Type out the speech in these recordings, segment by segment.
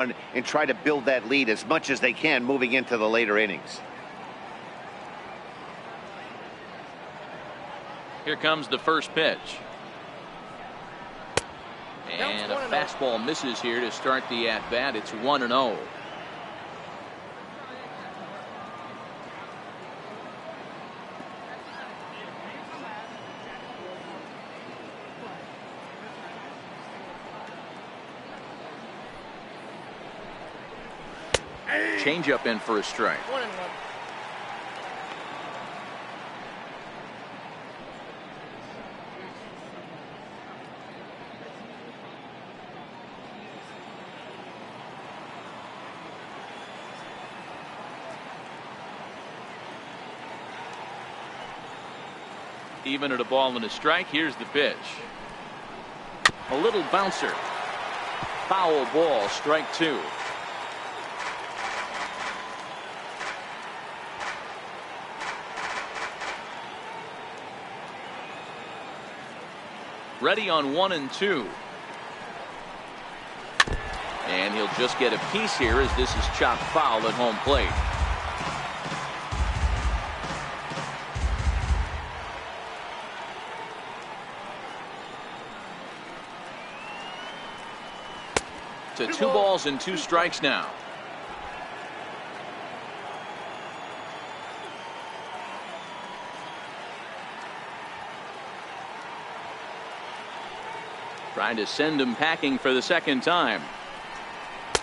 and try to build that lead as much as they can moving into the later innings. Here comes the first pitch. And a fastball misses here to start the at-bat. It's 1-0. Changeup in for a strike. 1-1. Even at a ball and a strike, here's the pitch. A little bouncer. Foul ball, strike two. Ready on 1-2. And he'll just get a piece here as this is chopped foul at home plate. To 2 balls and 2 strikes now. Trying to send him packing for the second time.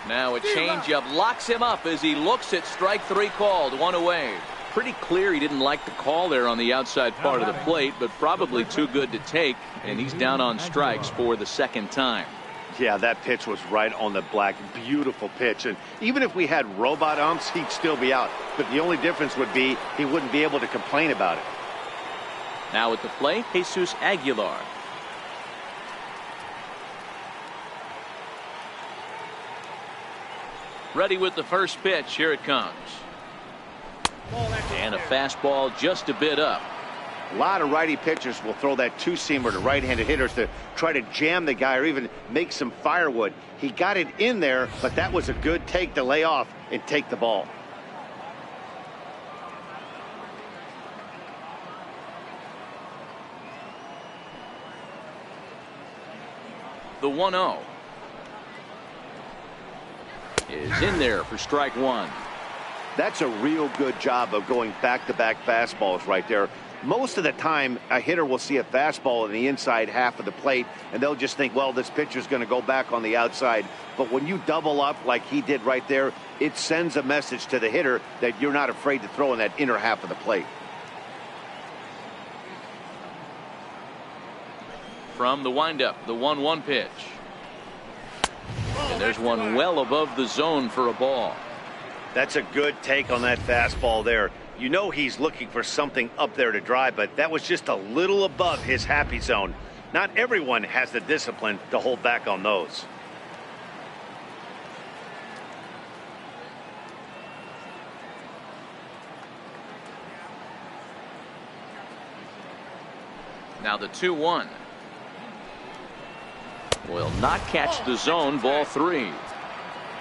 Now a changeup locks him up as he looks at strike 3 called. 1 away. Pretty clear he didn't like the call there on the outside part of the plate, but probably too good to take, and he's down on strikes for the second time. Yeah, that pitch was right on the black. Beautiful pitch. And even if we had robot umps, he'd still be out. But the only difference would be he wouldn't be able to complain about it. Now at the plate, Jesus Aguilar. Ready with the first pitch. Here it comes. And a fastball just a bit up. A lot of righty pitchers will throw that two-seamer to right-handed hitters to try to jam the guy or even make some firewood. He got it in there, but that was a good take to lay off and take the ball. The 1-0 is in there for strike 1. That's a real good job of going back-to-back fastballs right there. Most of the time, a hitter will see a fastball in the inside half of the plate, and they'll just think, well, this pitcher's going to go back on the outside. But when you double up like he did right there, it sends a message to the hitter that you're not afraid to throw in that inner half of the plate. From the windup, the 1-1 pitch. And there's one well above the zone for a ball. That's a good take on that fastball there. You know he's looking for something up there to drive, but that was just a little above his happy zone. Not everyone has the discipline to hold back on those. Now the 2-1. Will not catch the zone, ball 3.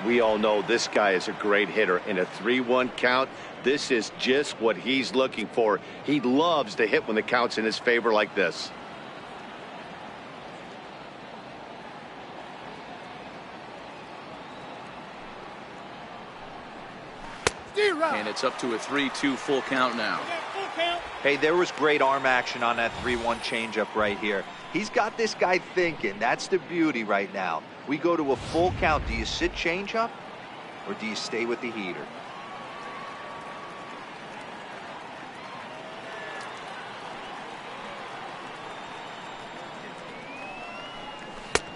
We all know this guy is a great hitter. In a 3-1 count, this is just what he's looking for. He loves to hit when the count's in his favor like this. And it's up to a 3-2 full count now. Hey, there was great arm action on that 3-1 changeup right here. He's got this guy thinking. That's the beauty right now. We go to a full count. Do you sit changeup or do you stay with the heater?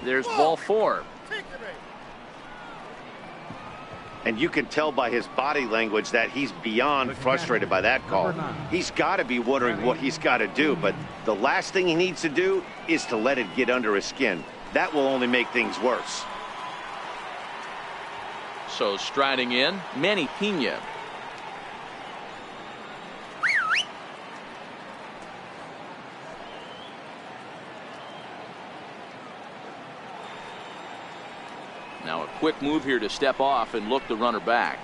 There's ball 4. And you can tell by his body language that he's beyond frustrated by that call. He's got to be wondering what he's got to do, but the last thing he needs to do is to let it get under his skin. That will only make things worse. So striding in, Manny Pena. Now a quick move here to step off and look the runner back.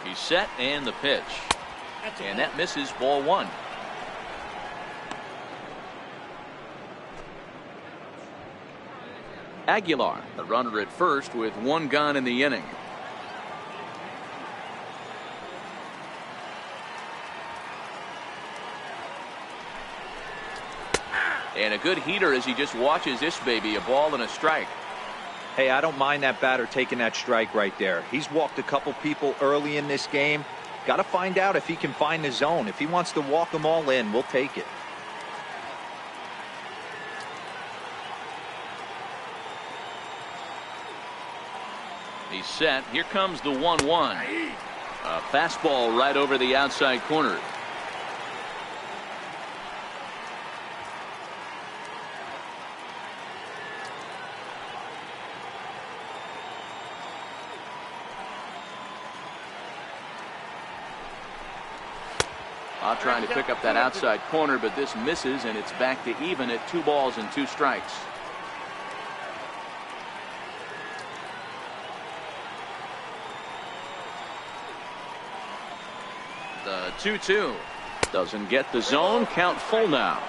He's set, and the pitch. And that misses, ball one. Aguilar, the runner at first with one gone in the inning. And a good heater as he just watches this baby, a ball and a strike. Hey, I don't mind that batter taking that strike right there. He's walked a couple people early in this game. Got to find out if he can find the zone. If he wants to walk them all in, we'll take it. He's set. Here comes the 1-1. A fastball right over the outside corner. Trying to pick up that outside corner, but this misses, and it's back to even at 2 balls and 2 strikes. The 2-2 doesn't get the zone. Count full now.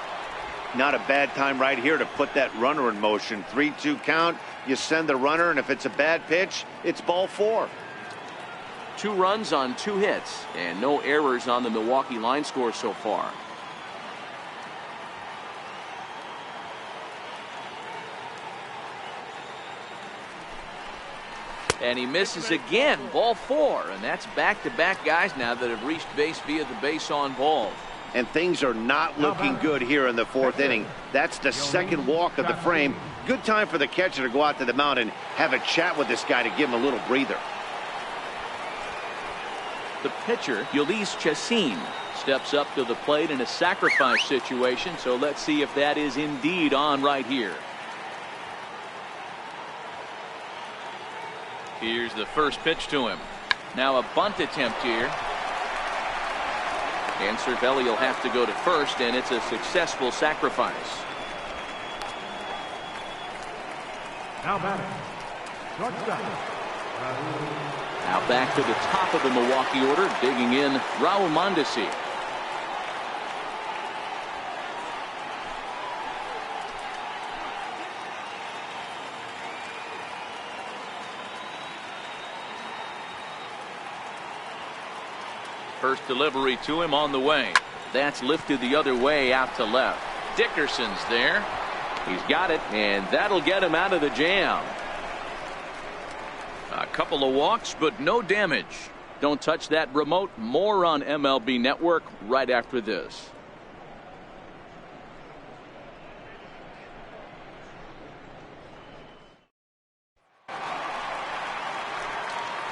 Not a bad time right here to put that runner in motion. 3-2 count. You send the runner, and if it's a bad pitch, it's ball 4. 2 runs on 2 hits and no errors on the Milwaukee line score so far. And he misses again, ball 4, and that's back-to-back guys now that have reached base via the base on ball. And things are not looking good here in the 4th inning. That's the second walk of the frame. Good time for the catcher to go out to the mound and have a chat with this guy to give him a little breather. The pitcher, Ulysses Chassin, steps up to the plate in a sacrifice situation, so let's see if that is indeed on right here. Here's the first pitch to him. Now a bunt attempt here. And Cervelli will have to go to first, and it's a successful sacrifice. Now batting, shortstop. Now back to the top of the Milwaukee order, digging in Raul Mondesi. First delivery to him on the way. That's lifted the other way out to left. Dickerson's there. He's got it, and that'll get him out of the jam. A couple of walks, but no damage. Don't touch that remote. More on MLB Network right after this.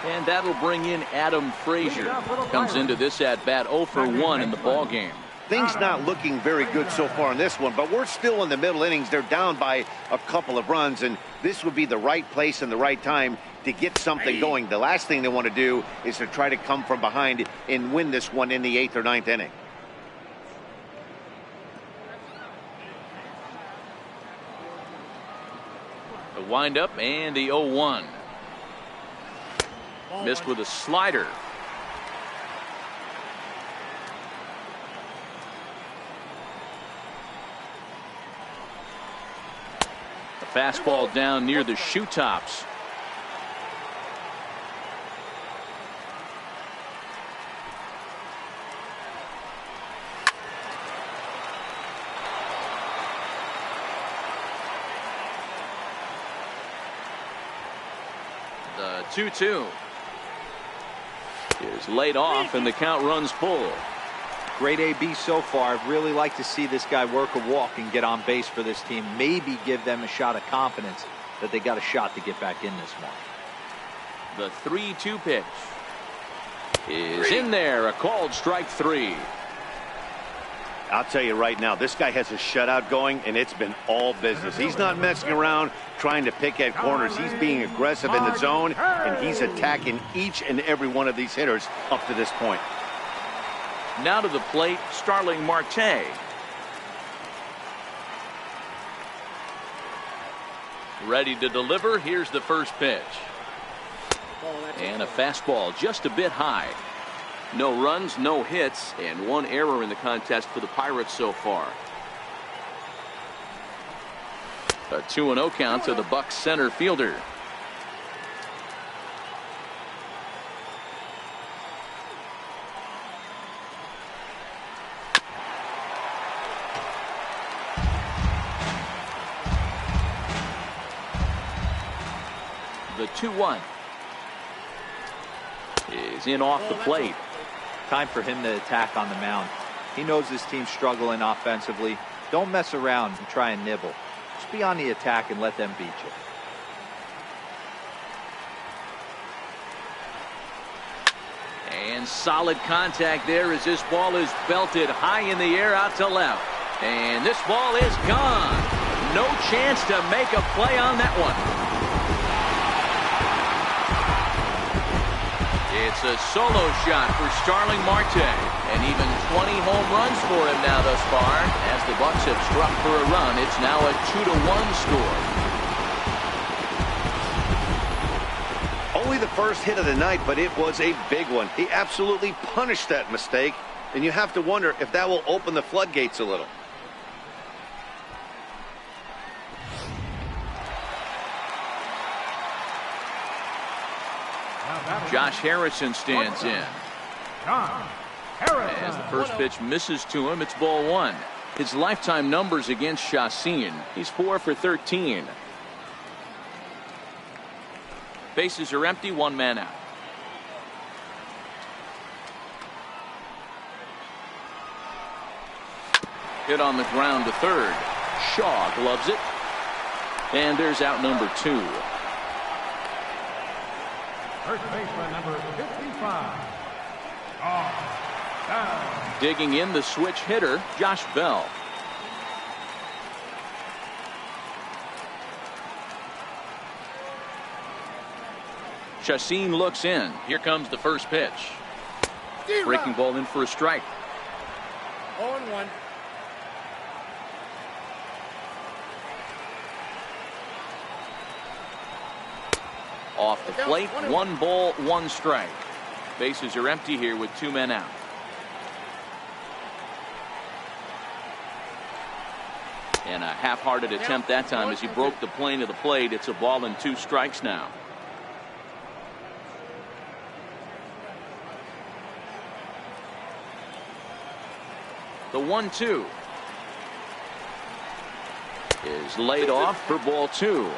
And that'll bring in Adam Frazier. Comes into this at bat 0 for 1 in the ball game. Things not looking very good so far in this one, but we're still in the middle innings. They're down by a couple of runs, and this would be the right place and the right time to get something going. The last thing they want to do is to try to come from behind and win this one in the 8th or 9th inning. The windup and the 0-1. Missed with a slider. The fastball down near the shoe tops. The 2-2 is laid off, and the count runs full. Great AB so far. I'd really like to see this guy work a walk and get on base for this team. Maybe give them a shot of confidence that they got a shot to get back in this one. The 3-2 pitch is in there. A called strike 3. I'll tell you right now, this guy has a shutout going, and it's been all business. He's not messing around trying to pick at corners. He's being aggressive in the zone, and he's attacking each and every one of these hitters up to this point. Now to the plate, Starling Marte. Ready to deliver. Here's the first pitch. And a fastball just a bit high. No runs, no hits, and one error in the contest for the Pirates so far. A 2-0 count to the Bucs center fielder. The 2-1 is in off the plate. Time for him to attack on the mound. He knows his team's struggling offensively. Don't mess around and try and nibble. Just be on the attack and let them beat you. And solid contact there as this ball is belted high in the air out to left. And this ball is gone. No chance to make a play on that one. It's a solo shot for Starling Marte, and even 20 home runs for him now thus far. As the Bucs have struck for a run, it's now a 2-1 score. Only the first hit of the night, but it was a big one. He absolutely punished that mistake, and you have to wonder if that will open the floodgates a little. Josh Harrison stands in. As the first pitch misses to him, it's ball one. His lifetime numbers against Chacín, he's 4 for 13. Bases are empty, one man out. Hit on the ground to third. Shaw gloves it. And there's out number 2. First baseman number 55. Down. Digging in the switch hitter, Josh Bell. Chacín looks in. Here comes the first pitch. Breaking ball in for a strike. 0-1. Off the plate, 1 ball, 1 strike. Bases are empty here with 2 men out. And a half-hearted attempt that time as he broke the plane of the plate. It's a ball and 2 strikes now. The 1-2 is laid off for ball 2.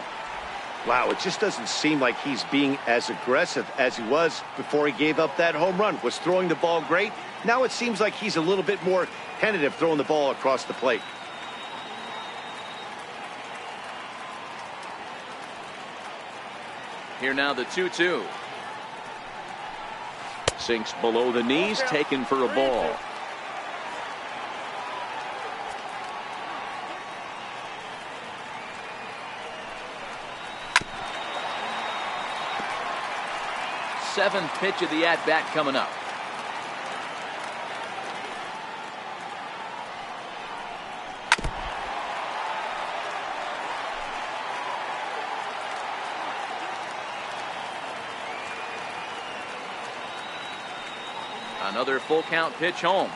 Wow, it just doesn't seem like he's being as aggressive as he was before he gave up that home run. Was throwing the ball great. Now it seems like he's a little bit more tentative throwing the ball across the plate. Here now the 2-2. Sinks below the knees, taken for a ball. Seventh pitch of the at-bat coming up. Another full count pitch home.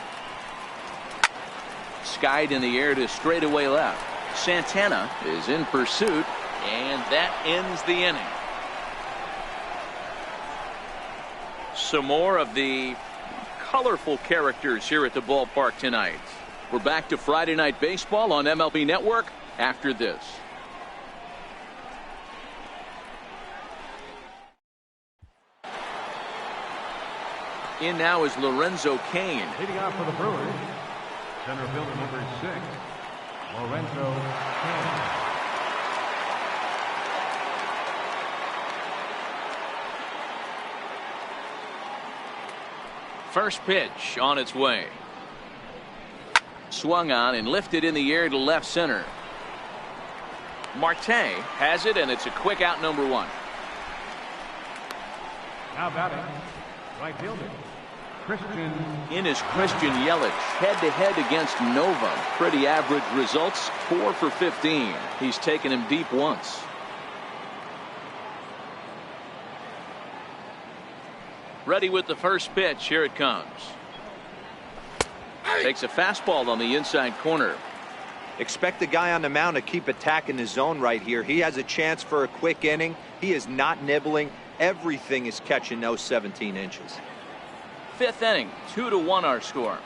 Skied in the air to straightaway left. Santana is in pursuit, and that ends the inning. Some more of the colorful characters here at the ballpark tonight. We're back to Friday Night Baseball on MLB Network after this. In now is Lorenzo Cain. Leading out for the Brewers, center fielder number 6, Lorenzo Cain. First pitch on its way. Swung on and lifted in the air to left center. Marte has it, and it's a quick out, number 1. Now batting, right fielder, Christian. In is Christian Yelich, head-to-head against Nova. Pretty average results, 4 for 15. He's taken him deep once. Ready with the first pitch. Here it comes. Takes a fastball on the inside corner. Expect the guy on the mound to keep attacking the zone right here. He has a chance for a quick inning. He is not nibbling. Everything is catching those 17 inches. Fifth inning, 2-1 our score.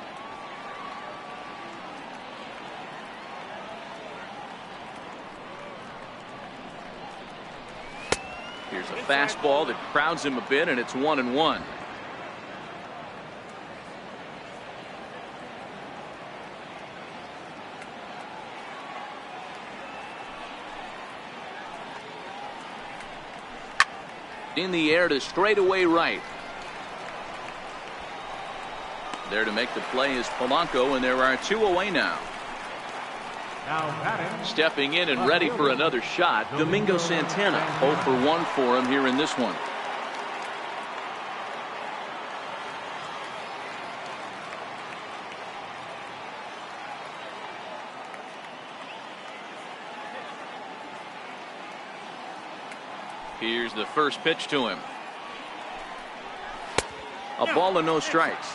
Here's a fastball that crowds him a bit, and it's 1-1. In the air to straightaway right. There to make the play is Polanco, and there are 2 away now. Stepping in and ready for another shot, Domingo Santana. 0 for 1 for him here in this one. Here's the first pitch to him. A ball and no strikes.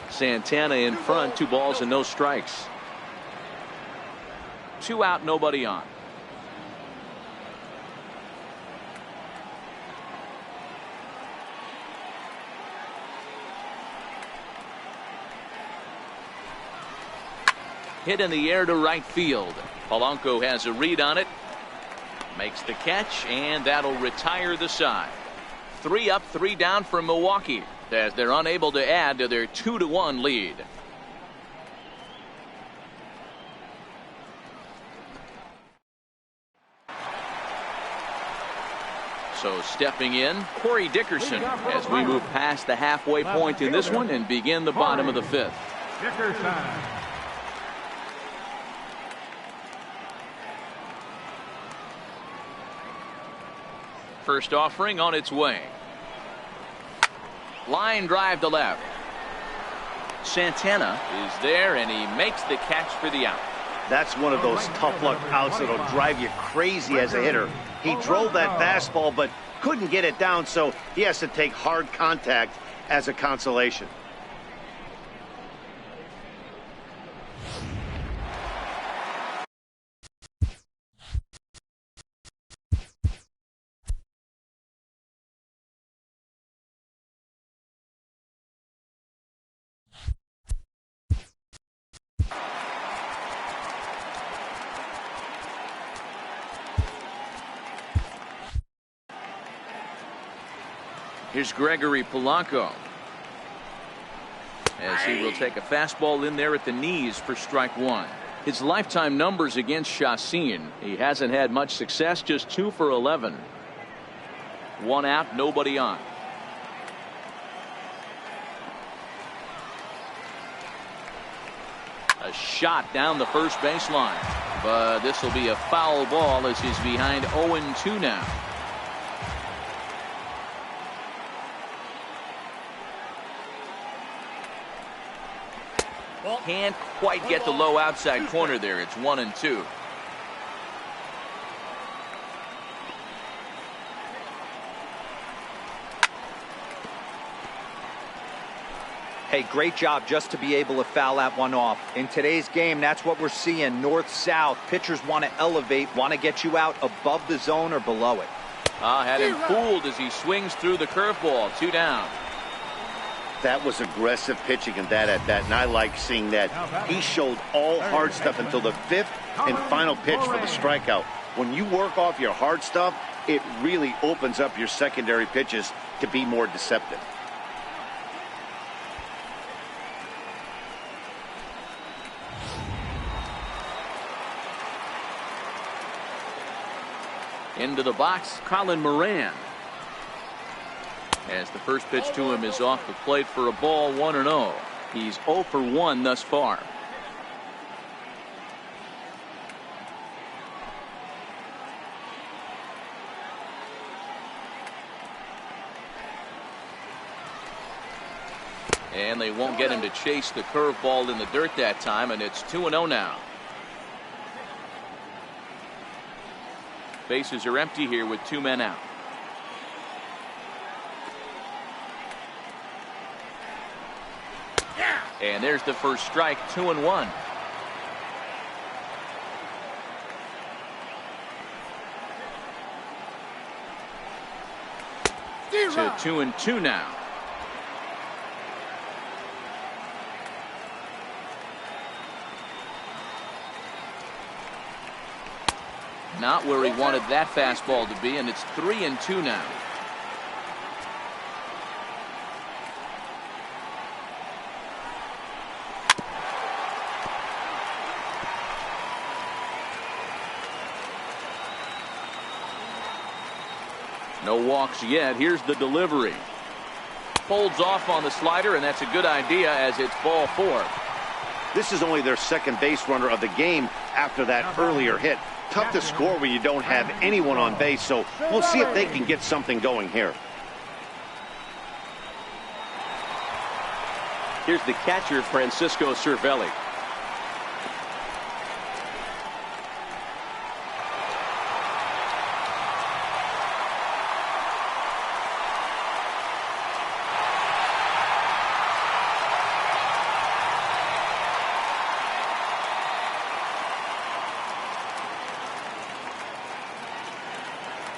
Santana in front, 2 balls and no strikes. 2 out, nobody on. Hit in the air to right field. Polanco has a read on it. Makes the catch, and that'll retire the side. 3 up, 3 down for Milwaukee, as they're unable to add to their 2-1 lead. So stepping in, Corey Dickerson, as we move past the halfway point in this one and begin the bottom of the 5th. Dickerson. First offering on its way. Line drive to left. Santana is there, and he makes the catch for the out. That's one of those tough luck outs that'll drive you crazy as a hitter. He drove that fastball but couldn't get it down, so he has to take hard contact as a consolation. Here's Gregory Polanco, as he will take a fastball in there at the knees for strike 1. His lifetime numbers against Chacin, he hasn't had much success, just 2 for 11. 1 out, nobody on. A shot down the first baseline, but this will be a foul ball as he's behind 0-2 now. Can't quite get the low outside corner there. It's 1-2. Hey, great job just to be able to foul that one off. In today's game, that's what we're seeing. North-south. Pitchers want to elevate, want to get you out above the zone or below it. Had him fooled as he swings through the curveball. 2 down. That was aggressive pitching in that at bat, and I like seeing that. He showed all hard stuff until the 5th and final pitch for the strikeout. When you work off your hard stuff, it really opens up your secondary pitches to be more deceptive. Into the box, Colin Moran. As the first pitch to him is off the plate for a ball, 1-0. He's 0 for 1 thus far. And they won't get him to chase the curveball in the dirt that time, and it's 2-0 now. Bases are empty here with 2 men out. And there's the first strike, 2-1. To 2-2 now. Not where he wanted that fastball to be, and it's 3-2 now. No walks yet. Here's the delivery. Folds off on the slider, and that's a good idea as it's ball 4. This is only their second base runner of the game after that earlier hit. Tough to score when you don't have anyone on base, so we'll see if they can get something going here. Here's the catcher, Francisco Cervelli.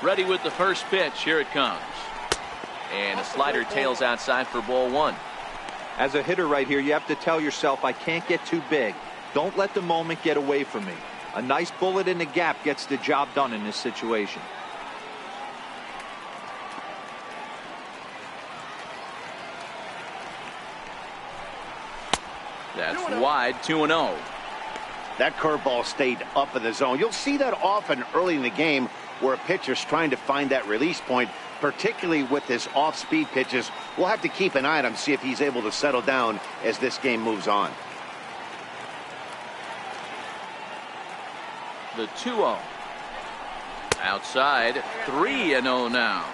Ready with the first pitch. Here it comes. And a slider tails outside for ball 1. As a hitter right here, you have to tell yourself, I can't get too big. Don't let the moment get away from me. A nice bullet in the gap gets the job done in this situation. That's wide, 2-0. That curveball stayed up in the zone. You'll see that often early in the game where a pitcher's trying to find that release point, particularly with his off-speed pitches. We'll have to keep an eye on him, see if he's able to settle down as this game moves on. The 2-0. Outside, 3-0 now.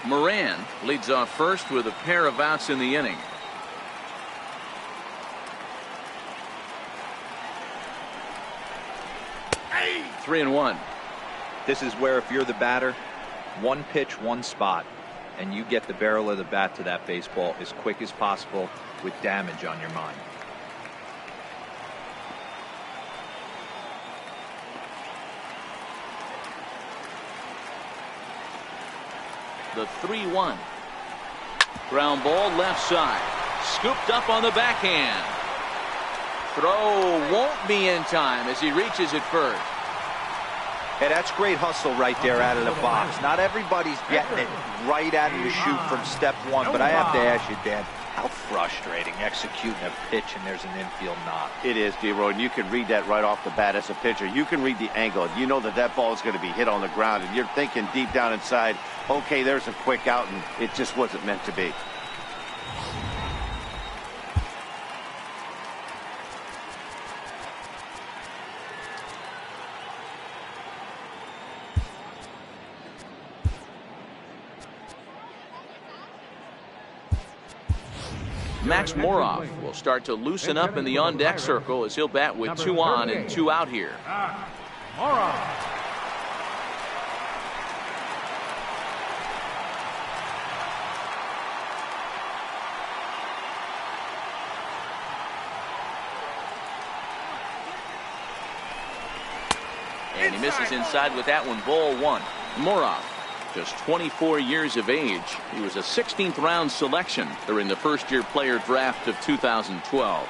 Moran leads off first with a pair of outs in the inning. Hey. 3-1. This is where if you're the batter, one pitch, one spot, and you get the barrel of the bat to that baseball as quick as possible with damage on your mind. The 3-1. Ground ball left side. Scooped up on the backhand. Throw won't be in time as he reaches it first. Hey, that's great hustle right there out of the box. Not everybody's getting it right out of the chute from step one, but I have to ask you, Dan, how frustrating executing a pitch and there's an infield knock. It is, D-Roy, and you can read that right off the bat as a pitcher. You can read the angle. You know that that ball is going to be hit on the ground, and you're thinking deep down inside, okay, there's a quick out, and it just wasn't meant to be. Max Moroff will start to loosen up in the on-deck circle as he'll bat with 2 on and 2 out here. Moroff. And he misses inside with that one, ball 1. Moroff Just 24 years of age. He was a 16th round selection during the first-year player draft of 2012.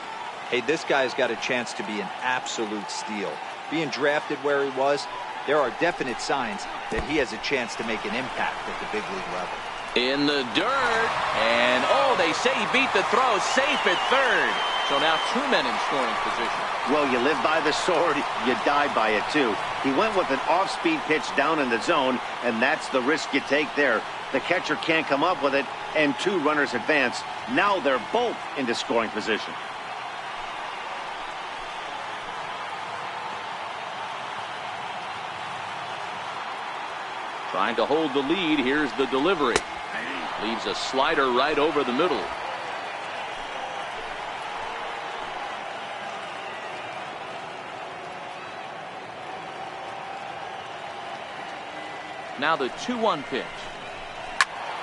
Hey, this guy's got a chance to be an absolute steal. Being drafted where he was, there are definite signs that he has a chance to make an impact at the big league level. In the dirt, and oh, they say he beat the throw, safe at third. So now 2 men in scoring position. Well, you live by the sword, you die by it too. He went with an off-speed pitch down in the zone, and that's the risk you take there. The catcher can't come up with it, and 2 runners advance. Now they're both into scoring position. Trying to hold the lead. Here's the delivery. Leaves a slider right over the middle. Now the 2-1 pitch.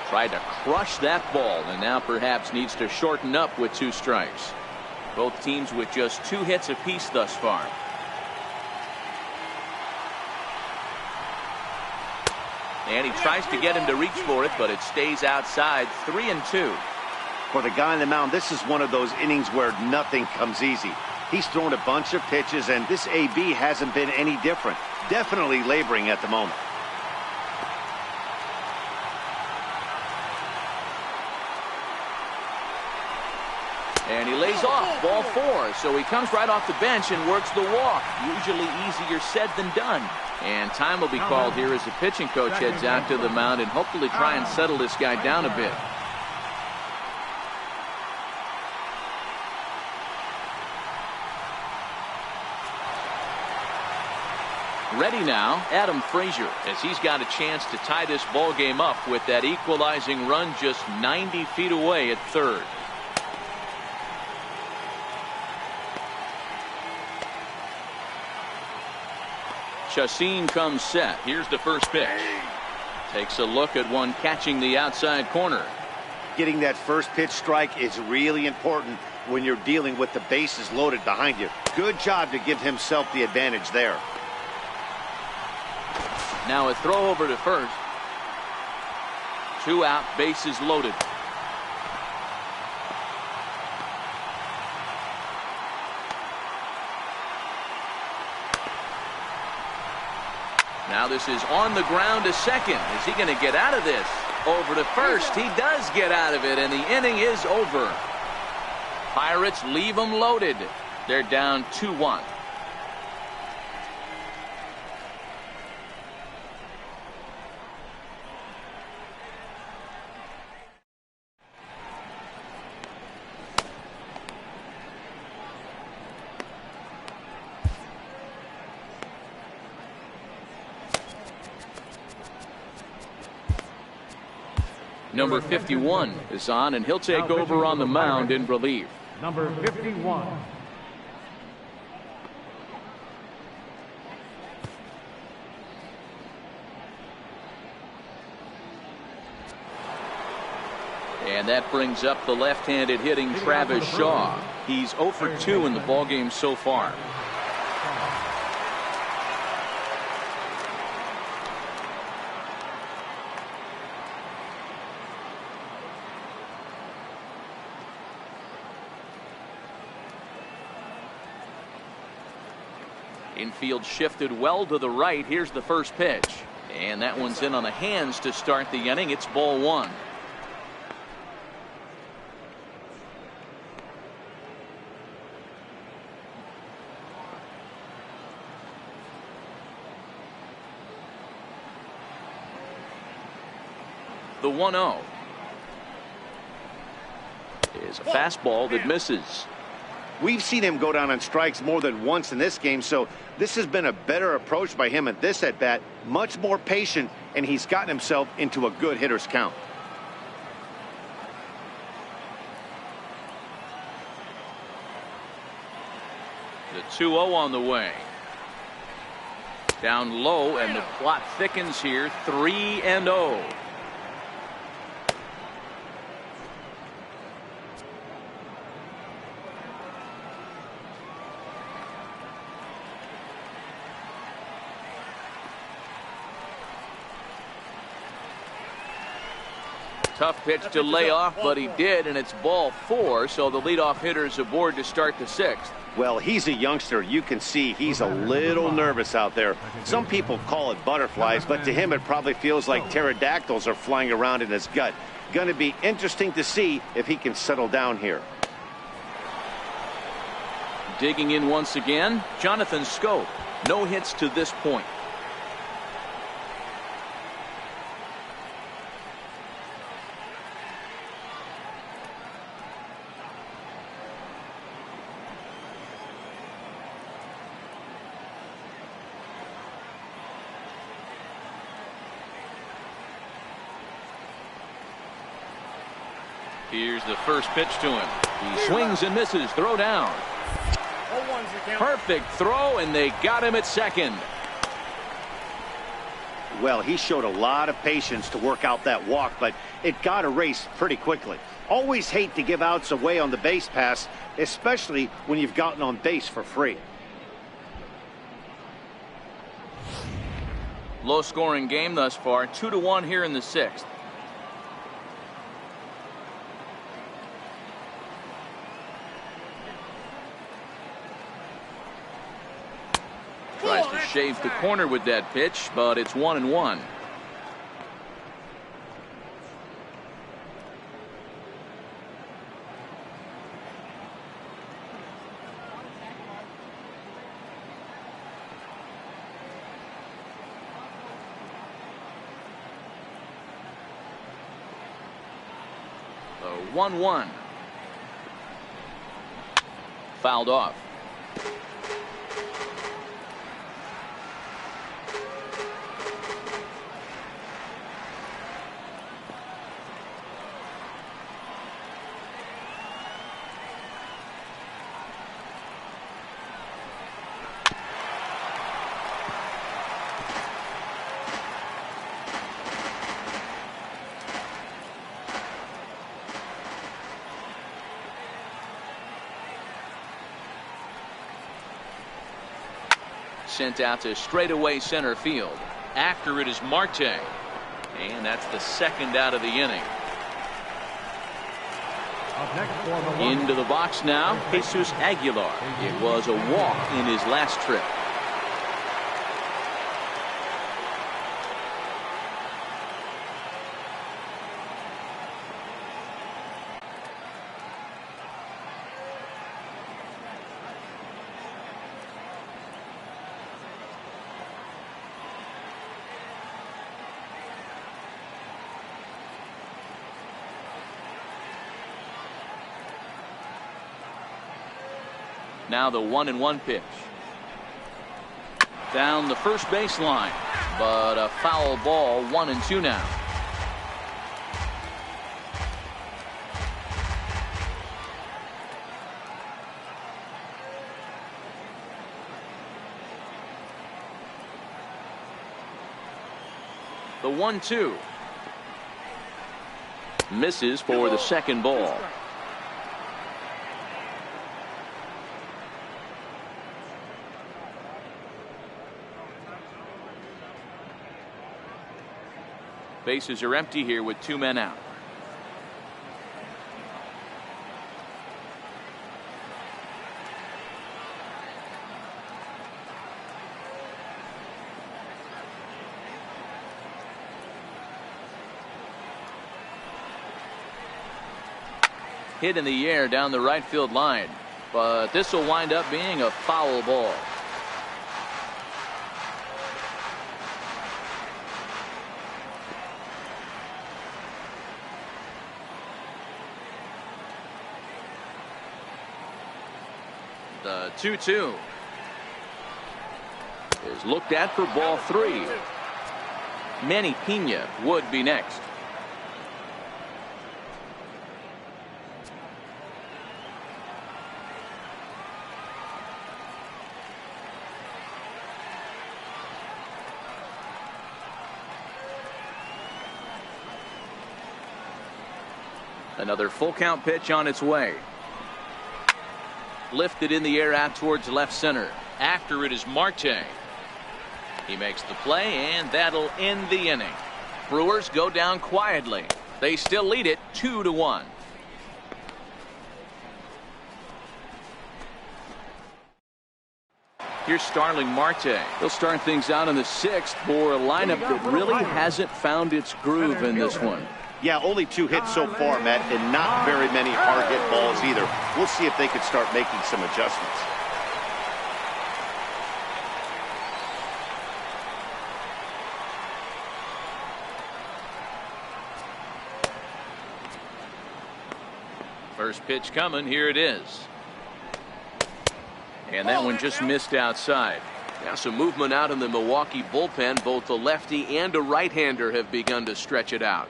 Tried to crush that ball, and now perhaps needs to shorten up with 2 strikes. Both teams with just 2 hits apiece thus far. And he tries to get him to reach for it, but it stays outside. 3-2. For the guy on the mound, this is one of those innings where nothing comes easy. He's thrown a bunch of pitches, and this AB hasn't been any different. Definitely laboring at the moment. And he lays off. Ball 4. So he comes right off the bench and works the walk. Usually easier said than done. And time will be called here as the pitching coach heads out to the mound and hopefully try and settle this guy down a bit. Ready now, Adam Frazier, as he's got a chance to tie this ball game up with that equalizing run just 90 feet away at third. Chacin comes set. Here's the first pitch. Takes a look at one catching the outside corner. Getting that first pitch strike is really important when you're dealing with the bases loaded behind you. Good job to give himself the advantage there. Now a throw over to first. 2 out, bases loaded. Now this is on the ground to second. Is he going to get out of this? Over to first. He does get out of it, and the inning is over. Pirates leave them loaded. They're down 2-1. Number 51 is on, and he'll take over on the mound in relief. Number 51. And that brings up the left-handed hitting Travis Shaw. He's 0 for 2 in the ballgame so far. Infield shifted well to the right. Here's the first pitch. And that one's in on the hands to start the inning. It's ball 1. The 1-0 is a fastball that misses. We've seen him go down on strikes more than once in this game, so this has been a better approach by him at this at-bat. Much more patient, and he's gotten himself into a good hitter's count. The 2-0 on the way. Down low, and the plot thickens here. 3-0. Tough pitch to lay off, but he did, and it's ball 4, so the leadoff hitter is aboard to start the 6th. Well, he's a youngster. You can see he's a little nervous out there. Some people call it butterflies, but to him it probably feels like pterodactyls are flying around in his gut. Going to be interesting to see if he can settle down here. Digging in once again, Jonathan Schoop. No hits to this point. Here's the first pitch to him. He swings and misses. Throw down. Perfect throw, and they got him at second. Well, he showed a lot of patience to work out that walk, but it got erased pretty quickly. Always hate to give outs away on the base pass, especially when you've gotten on base for free. Low scoring game thus far, 2-1 here in the 6th. Tries to shave the corner with that pitch, but it's 1-1. So 1-1. Fouled off. Sent out to straightaway center field. After it is Marte. And that's the second out of the inning. Up next for the Into the box now, Jesus Aguilar. It was a walk in his last trip. Now the 1-1 pitch. Down the first baseline, but a foul ball, 1-2 now. The 1-2. Misses for the second ball. Bases are empty here with 2 men out. Hit in the air down the right field line, but this will wind up being a foul ball. The 2-2 is looked at for ball 3. Manny Pena would be next. Another full count pitch on its way. Lifted in the air out towards left center. After it is Marte. He makes the play, and that'll end the inning. Brewers go down quietly. They still lead it 2-1. Here's Starling Marte. He'll start things out in the 6th for a lineup that really hasn't found its groove in this one. Yeah, only 2 hits so far, Matt, and not very many hard hit balls either. We'll see if they can start making some adjustments. First pitch coming. Here it is. And that one just missed outside. Now some movement out in the Milwaukee bullpen. Both the lefty and a right-hander have begun to stretch it out.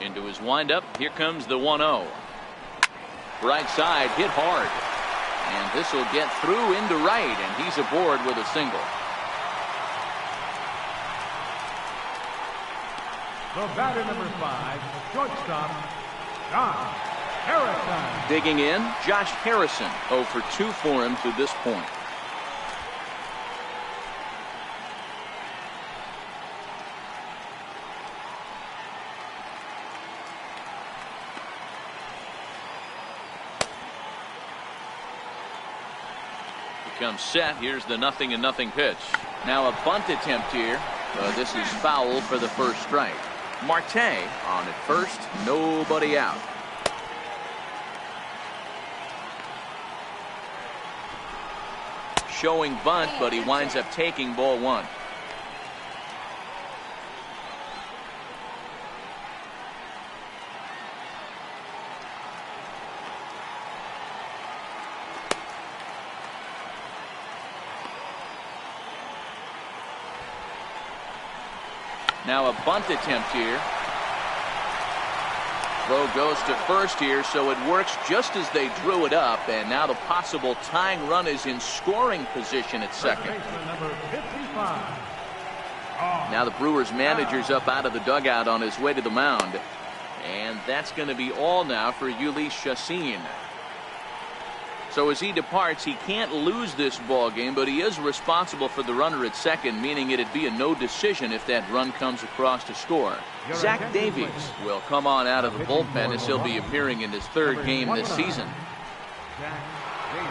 Into his windup. Here comes the 1-0. Right side hit hard. And this will get through into right, and he's aboard with a single. The batter, number 5, shortstop, Josh Harrison. Digging in, Josh Harrison. 0 for 2 for him to this point. Comes set. Here's the 0-0 pitch. Now a bunt attempt here. This is foul for the first strike. Marte on at first. Nobody out. Showing bunt, but he winds up taking ball 1. Now a bunt attempt here. Throw goes to first here, so it works just as they drew it up, and now the possible tying run is in scoring position at second. Number 55. Now the Brewers manager's up out of the dugout on his way to the mound, and that's going to be all now for Jhoulys Chacín. So as he departs, he can't lose this ball game, but he is responsible for the runner at second, meaning it'd be a no decision if that run comes across to score. Zach Davies will come on out of the bullpen as he'll be appearing in his 3rd game this season. Zach Davies.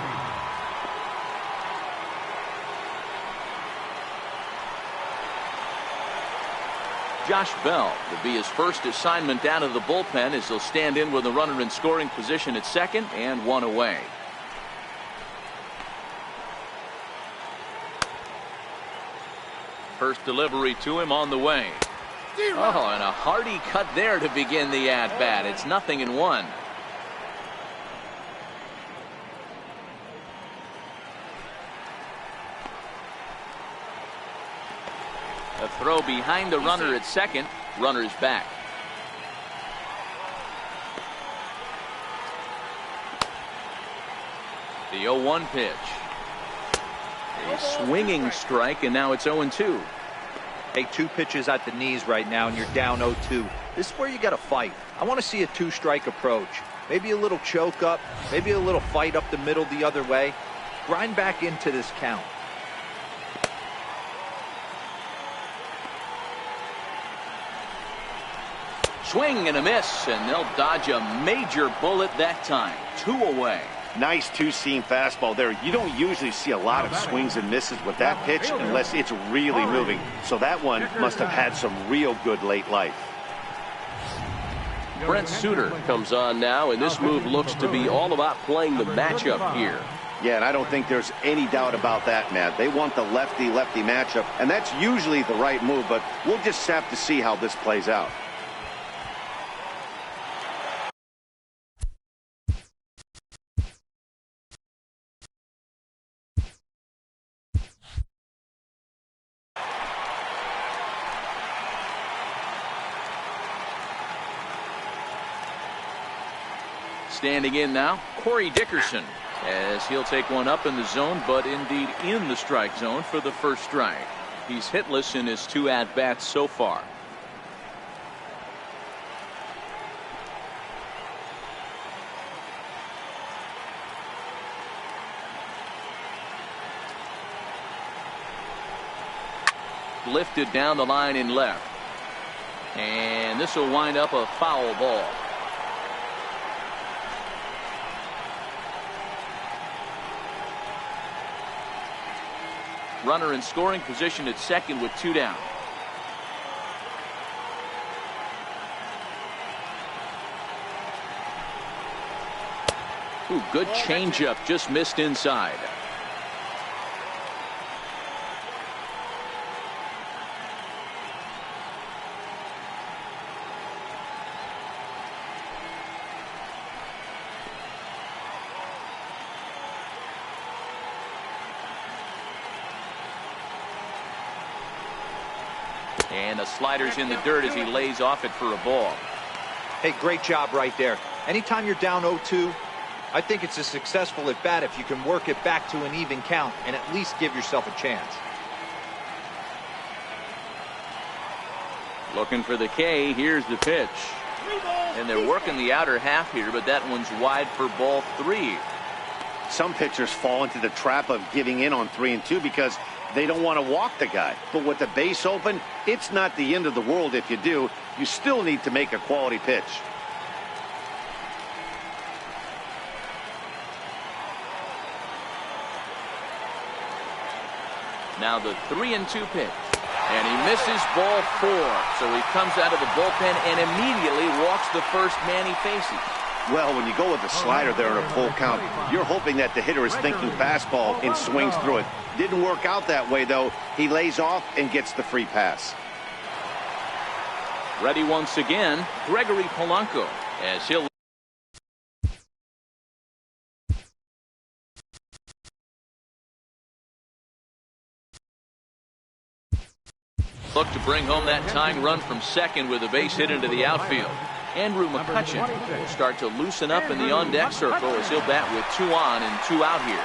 Josh Bell will be his first assignment out of the bullpen as he'll stand in with a runner in scoring position at second and 1 away. First delivery to him on the way. Oh, and a hearty cut there to begin the at-bat. It's 0-1. A throw behind the runner at second. Runner's back. The 0-1 pitch. A swinging strike, and now it's 0-2. Hey, 2 pitches at the knees right now, and you're down 0-2. This is where you got to fight. I want to see a 2-strike approach. Maybe a little choke up, maybe a little fight up the middle the other way. Grind back into this count. Swing and a miss, and they'll dodge a major bullet that time. 2 away. Nice 2-seam fastball there. You don't usually see a lot of swings and misses with that pitch unless it's really moving. So that one must have had some real good late life. Brent Suter comes on now, and this move looks to be all about playing the matchup here. Yeah, and I don't think there's any doubt about that, Matt. They want the lefty-lefty matchup, and that's usually the right move, but we'll just have to see how this plays out. Standing in now, Corey Dickerson, as he'll take one up in the zone, but indeed in the strike zone for the first strike. He's hitless in his 2 at-bats so far. lifted down the line in left. And this will wind up a foul ball. Runner in scoring position at second with 2 down. Ooh, good changeup, just missed inside. And the slider's in the dirt as he lays off it for a ball. Hey, great job right there. Anytime you're down 0-2, I think it's a successful at bat if you can work it back to an even count and at least give yourself a chance. Looking for the K. Here's the pitch. And they're working the outer half here, but that one's wide for ball 3. Some pitchers fall into the trap of giving in on 3 and 2 because they don't want to walk the guy. But with the base open, it's not the end of the world if you do. You still need to make a quality pitch. Now the 3 and 2 pitch. And he misses ball 4. So he comes out of the bullpen and immediately walks the first man he faces. Well, when you go with the slider there in a full count, you're hoping that the hitter is thinking fastball and swings through it. Didn't work out that way, though. He lays off and gets the free pass. Ready once again, Gregory Polanco, as he'll look to bring home that tying run from second with a base hit into the outfield. Andrew McCutchen will start to loosen up in the on-deck circle as he'll bat with 2 on and 2 out here.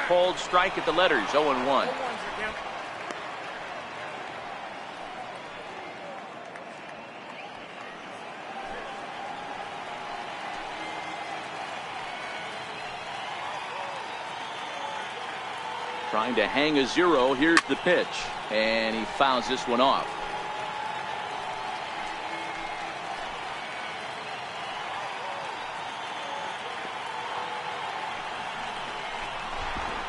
Cold strike at the letters, 0-1. Trying to hang a 0. Here's the pitch. And he fouls this one off.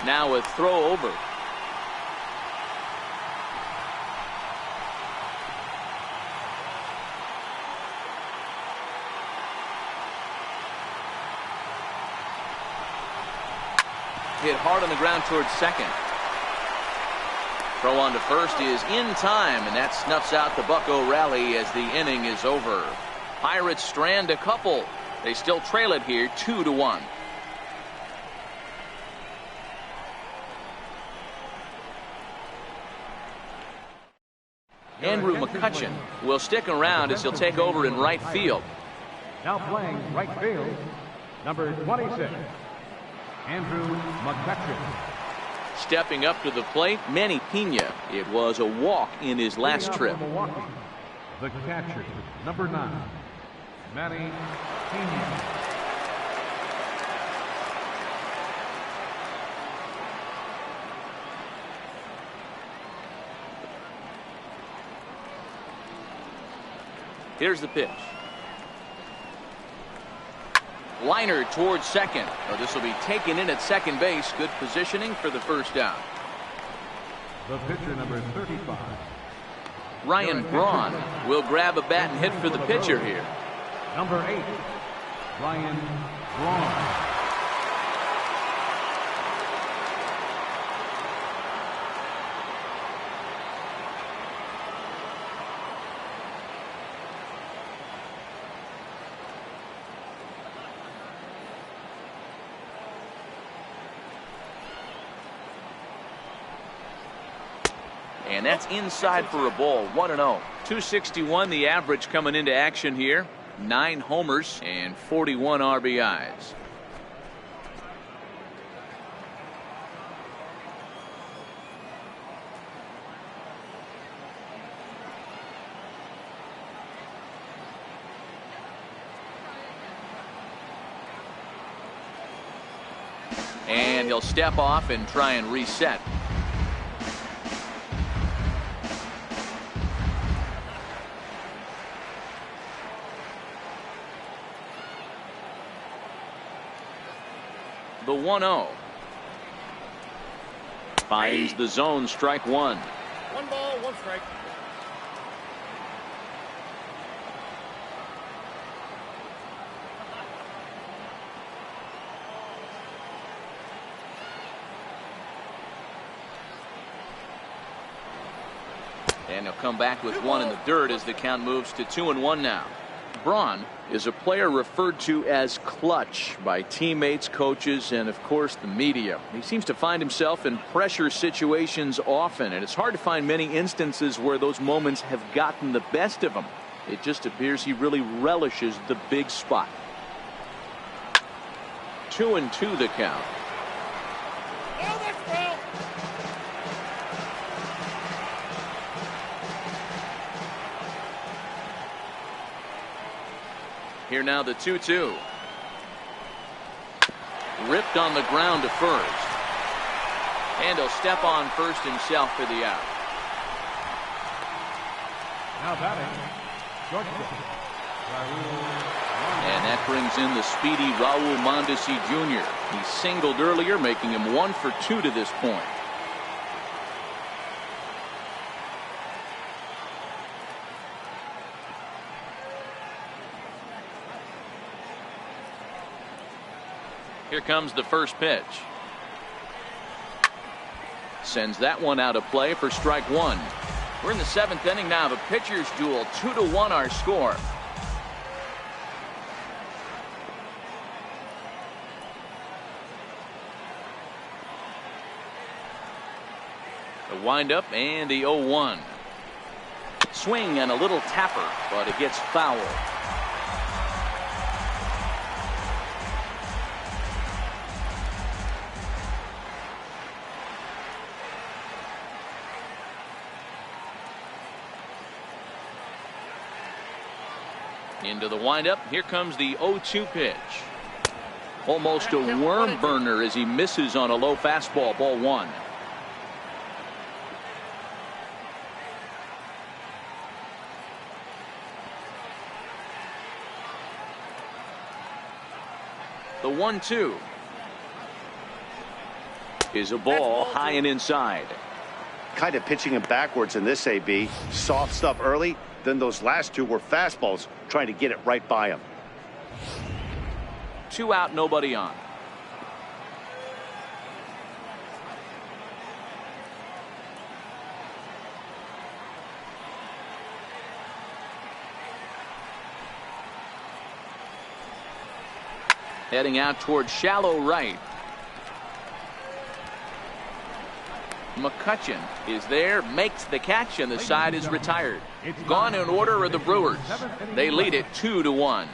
Now a throw over. Hit hard on the ground towards second. Throw on to first is in time, and that snuffs out the Bucco rally as the inning is over. Pirates strand a couple. They still trail it here 2-1. Andrew McCutchen will stick around as he'll take over in right field. Now playing right field, number 26, Andrew McCutchen. Stepping up to the plate, Manny Pena. It was a walk in his last trip. Milwaukee, the catcher, number 9, Manny Pena. Here's the pitch. Liner towards second. Oh, this will be taken in at second base. Good positioning for the first down. The pitcher, number 35. Ryan Braun will grab a bat and hit for the pitcher here. Number 8, Ryan Braun. And that's inside for a ball. 1-0. 261 the average coming into action here. 9 homers and 41 RBIs. And he'll step off and try and reset. The 1-0. Finds the zone, strike one. 1 ball, 1 strike. And he'll come back with one in the dirt as the count moves to 2-1 now. Braun is a player referred to as clutch by teammates, coaches, and of course the media. He seems to find himself in pressure situations often, and it's hard to find many instances where those moments have gotten the best of him. It just appears he really relishes the big spot. 2-2 the count. Oh, that's foul. Here now the 2-2. Ripped on the ground to first. And he'll step on first himself for the out. Now batting, shortstop, And that brings in the speedy Raul Mondesi Jr. He singled earlier, making him 1 for 2 to this point. Here comes the first pitch. Sends that one out of play for strike one. We're in the 7th inning now. The pitchers duel. 2-1 our score. The windup and the 0-1. Swing and a little tapper, but it gets foul. Into the windup. Here comes the 0-2 pitch. Almost a worm burner as he misses on a low fastball. Ball one. The 1-2 is a ball high and inside. Kind of pitching him backwards in this AB. Soft stuff early. Then those last two were fastballs, trying to get it right by him. 2 out, nobody on. Heading out towards shallow right. McCutcheon is there, makes the catch, and the side is retired. Gone in order are the Brewers. They lead it 2-1.